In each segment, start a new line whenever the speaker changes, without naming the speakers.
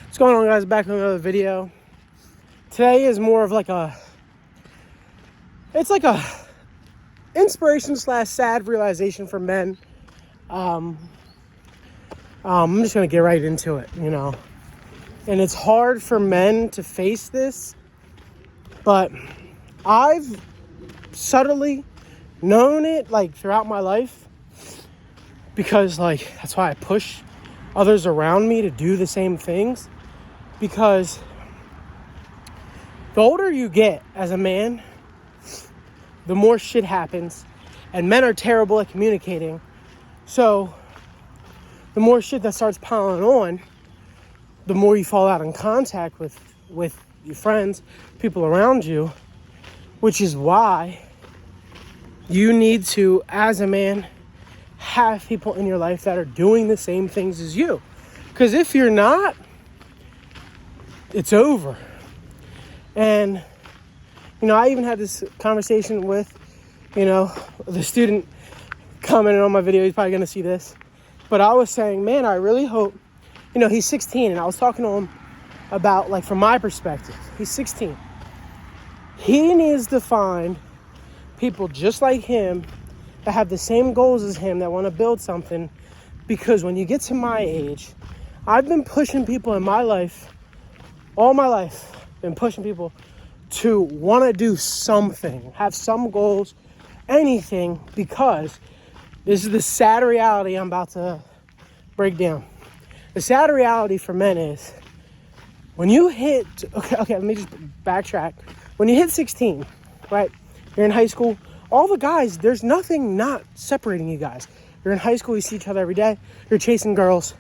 What's going on, guys? Back with another video. Today is more of like a inspiration / sad realization for men. I'm just gonna get right into it, and it's hard for men to face this, but I've subtly known it throughout my life, because that's why I push others around me to do the same things. Because the older you get as a man, the more shit happens, and men are terrible at communicating. So the more shit that starts piling on, the more you fall out in contact with your friends, people around you, which is why you need to, as a man, have people in your life that are doing the same things as you. Because if you're not, it's over. And, I even had this conversation with, the student commenting on my video. He's probably going to see this. But I was saying, man, I really hope, he's 16. And I was talking to him about, from my perspective, he's 16. He needs to find people just like him that have the same goals as him, that want to build something. Because when you get to my age, I've been pushing people in my life, all my life, been pushing people to want to do something, have some goals, anything, because this is the sad reality I'm about to break down. The sad reality for men is when you hit, okay, let me just backtrack. When you hit 16, right, you're in high school, all the guys, there's nothing not separating you guys. You're in high school, you see each other every day, you're chasing girls,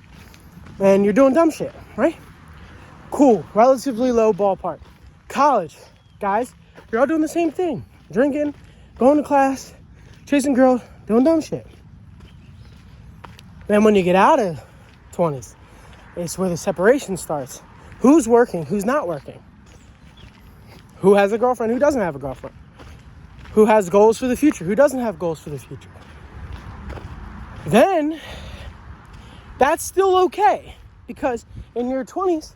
and you're doing dumb shit, right? Cool, relatively low ballpark. College, guys, you're all doing the same thing. Drinking, going to class, chasing girls, doing dumb shit. Then when you get out of 20s, it's where the separation starts. Who's working, who's not working? Who has a girlfriend, who doesn't have a girlfriend? Who has goals for the future, who doesn't have goals for the future? Then, that's still okay. Because in your 20s,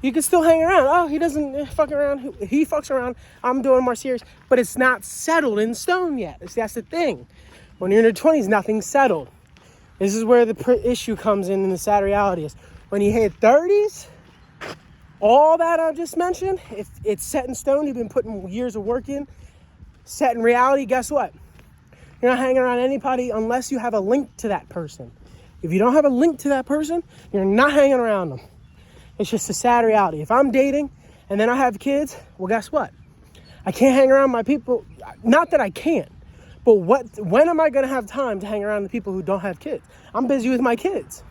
you can still hang around. Oh, he doesn't fuck around. He fucks around. I'm doing more serious. But it's not settled in stone yet. That's the thing. When you're in your 20s, nothing's settled. This is where the issue comes in, and the sad reality is when you hit 30s, all that I just mentioned, if it's set in stone, you've been putting years of work in, set in reality, guess what? You're not hanging around anybody unless you have a link to that person. If you don't have a link to that person, you're not hanging around them. It's just a sad reality. If I'm dating and then I have kids, well, guess what? I can't hang around my people. Not that I can't, but when am I going to have time to hang around the people who don't have kids? I'm busy with my kids.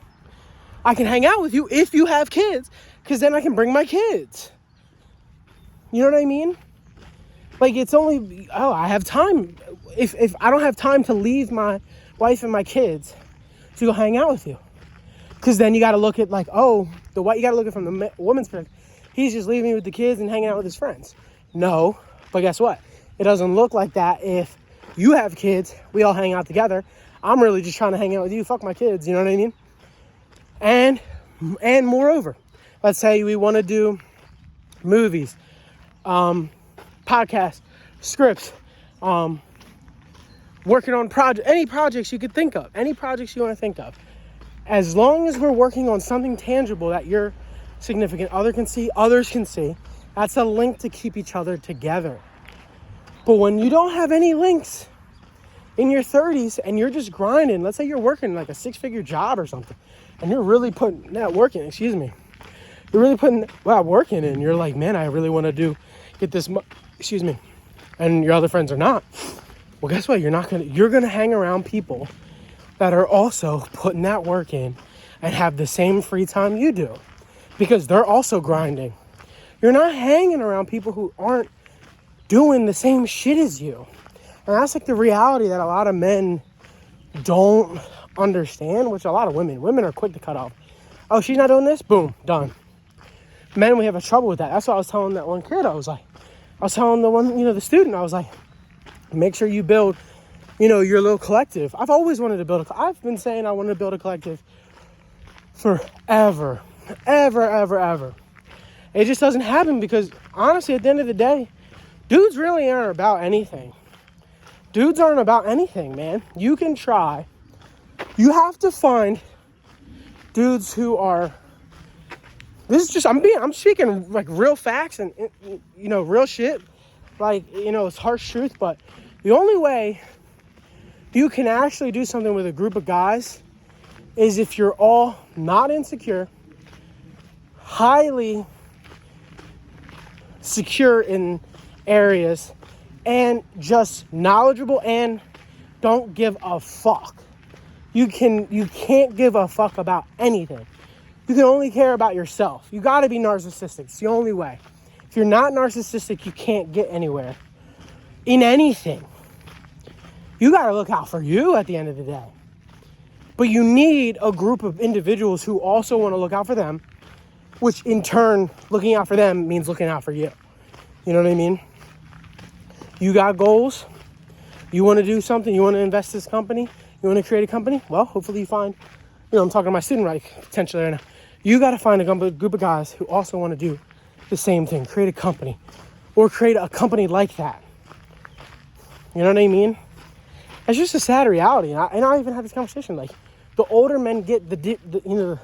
I can hang out with you if you have kids, because then I can bring my kids. You know what I mean? It's only, I have time. If I don't have time to leave my wife and my kids to go hang out with you. Because then you got to look at you got to look at from the woman's perspective. He's just leaving me with the kids and hanging out with his friends. No, but guess what? It doesn't look like that if you have kids, we all hang out together. I'm really just trying to hang out with you. Fuck my kids, you know what I mean? And moreover, let's say we want to do movies, podcasts, scripts, working on any projects you could think of, any projects you want to think of. As long as we're working on something tangible that your significant other can see, others can see, that's a link to keep each other together. But when you don't have any links in your 30s and you're just grinding, let's say you're working a 6-figure job or something, and you're really putting that work in, you're really putting that work in, and you're like, man, I really want to get this, and your other friends are not. Well, guess what? You're going to hang around people that are also putting that work in and have the same free time you do, because they're also grinding. You're not hanging around people who aren't doing the same shit as you. And that's the reality that a lot of men don't understand, which a lot of women are quick to cut off. Oh, she's not doing this? Boom, done. Men, we have a trouble with that. That's what I was telling that one kid. I was telling the one, the student, I was like, make sure you build your little collective. I've always wanted to I've been saying I wanted to build a collective forever. Ever, ever, ever. It just doesn't happen because, honestly, at the end of the day, dudes really aren't about anything. Dudes aren't about anything, man. You can try. You have to find dudes who are... This is just... I'm speaking, like, real facts and, you know, real shit. Like, you know, it's harsh truth, but the only way you can actually do something with a group of guys is if you're all not insecure, highly secure in areas, and just knowledgeable and don't give a fuck. You can't give a fuck about anything. You can only care about yourself. You gotta be narcissistic. It's the only way. If you're not narcissistic, you can't get anywhere in anything. You gotta look out for you at the end of the day. But you need a group of individuals who also want to look out for them, which in turn, looking out for them means looking out for you. You know what I mean? You got goals. You want to do something. You want to invest in this company. You want to create a company. Well, hopefully you find, you know, I'm talking to my student right potentially right now. You got to find a group of guys who also want to do the same thing. Create a company or create a company like that. You know what I mean? It's just a sad reality. And I even had this conversation. Like, the older men get the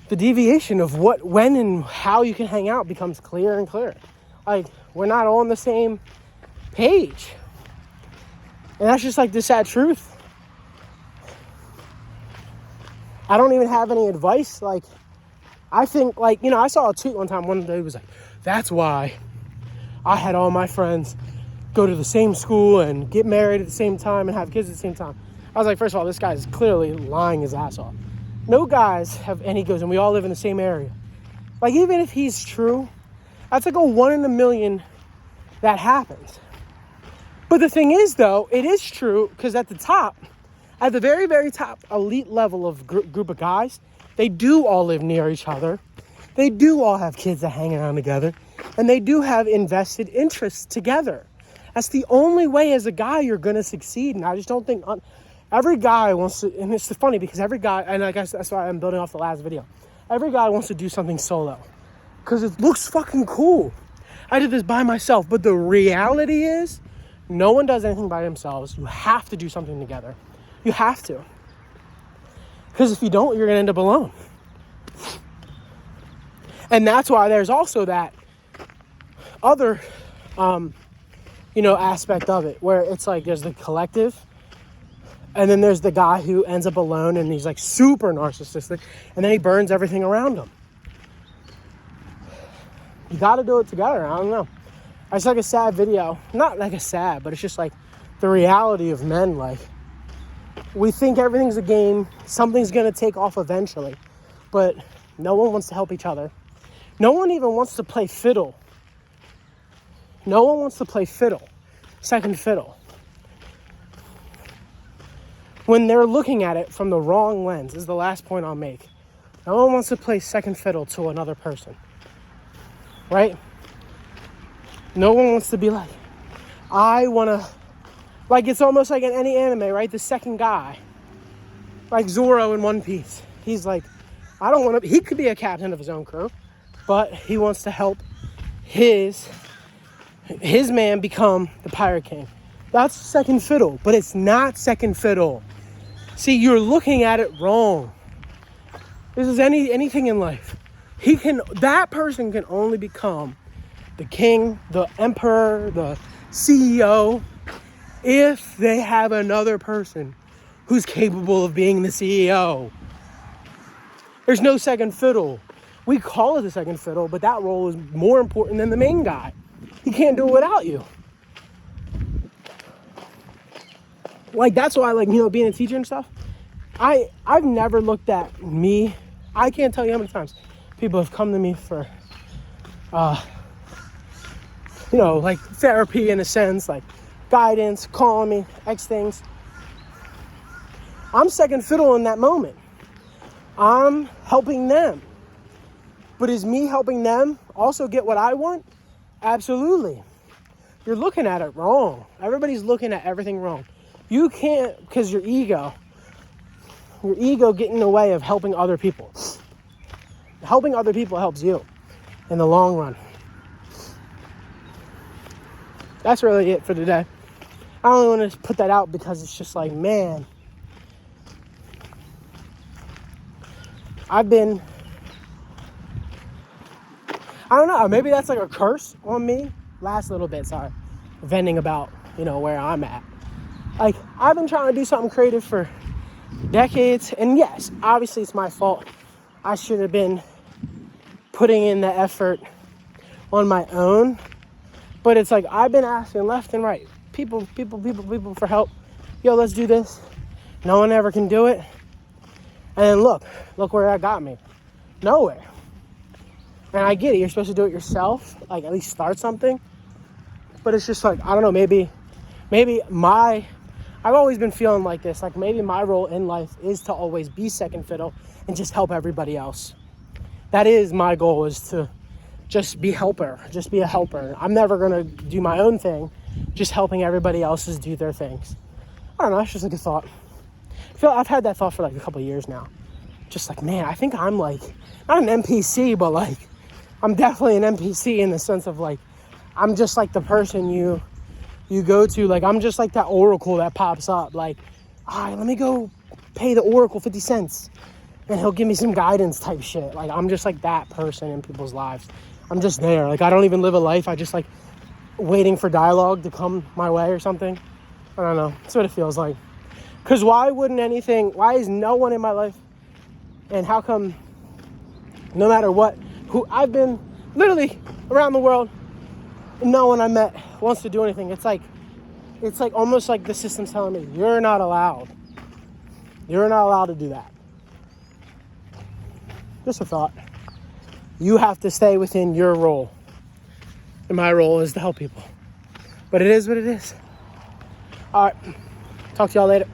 deviation of what, when, and how you can hang out becomes clearer and clearer. Like, we're not all on the same page. And that's just like the sad truth. I don't even have any advice. Like, I think, like, you know, I saw a tweet one time. One day was like, that's why I had all my friends go to the same school and get married at the same time and have kids at the same time. I was like, first of all, this guy is clearly lying his ass off. No guys have any goes, and we all live in the same area. Like, even if he's true, that's like a 1 in a million that happens. But the thing is, though, it is true because at the top, at the very, very top elite level of group of guys, they do all live near each other. They do all have kids that hang around together. And they do have invested interests together. That's the only way as a guy you're going to succeed. And I just don't think every guy wants to, and it's funny because every guy, and I guess that's why I'm building off the last video. Every guy wants to do something solo because it looks fucking cool. I did this by myself, but the reality is no one does anything by themselves. You have to do something together. You have to. Because if you don't, you're going to end up alone. And that's why there's also that other, aspect of it where it's like there's the collective and then there's the guy who ends up alone and he's like super narcissistic and then he burns everything around him. You got to do it together. I don't know. It's like a sad video. Not like a sad, but it's just like the reality of men. Like, we think everything's a game. Something's going to take off eventually. But no one wants to help each other. No one even wants to play fiddle. No one wants to play fiddle. Second fiddle. When they're looking at it from the wrong lens, is the last point I'll make. No one wants to play second fiddle to another person. Right? No one wants to be like, I want to, like, it's almost like in any anime, right? The second guy, like Zoro in One Piece. He's like, I don't want to, he could be a captain of his own crew, but he wants to help his man become the Pirate King. That's second fiddle, but it's not second fiddle. See, you're looking at it wrong. This is anything in life. That person can only become the king, the emperor, the CEO, if they have another person who's capable of being the CEO. There's no second fiddle. We call it the second fiddle, but that role is more important than the main guy. He can't do it without you. Like, that's why, like, being a teacher and stuff, I've never looked at me. I can't tell you how many times people have come to me for, like therapy in a sense, like guidance, calling me, X things. I'm second fiddle in that moment. I'm helping them. But is me helping them also get what I want? Absolutely. You're looking at it wrong. Everybody's looking at everything wrong. You can't, because your ego get in the way of helping other people. helping other people helps you in the long run. That's really it for today. I only want to put that out because it's just like, man, I don't know, maybe that's like a curse on me. Last little bit, sorry, venting about, where I'm at. Like, I've been trying to do something creative for decades, and yes, obviously it's my fault. I should have been putting in the effort on my own, but it's like I've been asking left and right, people for help. Yo, let's do this. No one ever can do it. And look where that got me. Nowhere. And I get it, you're supposed to do it yourself, like at least start something. But it's just like, I don't know, maybe I've always been feeling like this, like maybe my role in life is to always be second fiddle and just help everybody else. That is my goal, is to just be a helper. I'm never gonna do my own thing, just helping everybody else's do their things. I don't know, it's just like a thought. I've had that thought for like a couple of years now. Just like, man, I think I'm like, not an NPC, but like, I'm definitely an NPC in the sense of like, I'm just like the person you go to. Like, I'm just like that oracle that pops up. Like, all right, let me go pay the oracle 50 cents and he'll give me some guidance type shit. Like, I'm just like that person in people's lives. I'm just there. Like, I don't even live a life. I just like waiting for dialogue to come my way or something. I don't know. That's what it feels like. Because why is no one in my life? And how come no matter what, who I've been literally around the world, no one I met wants to do anything. It's like almost like the system's telling me, you're not allowed. You're not allowed to do that. Just a thought. You have to stay within your role. And my role is to help people. But it is what it is. All right. Talk to y'all later.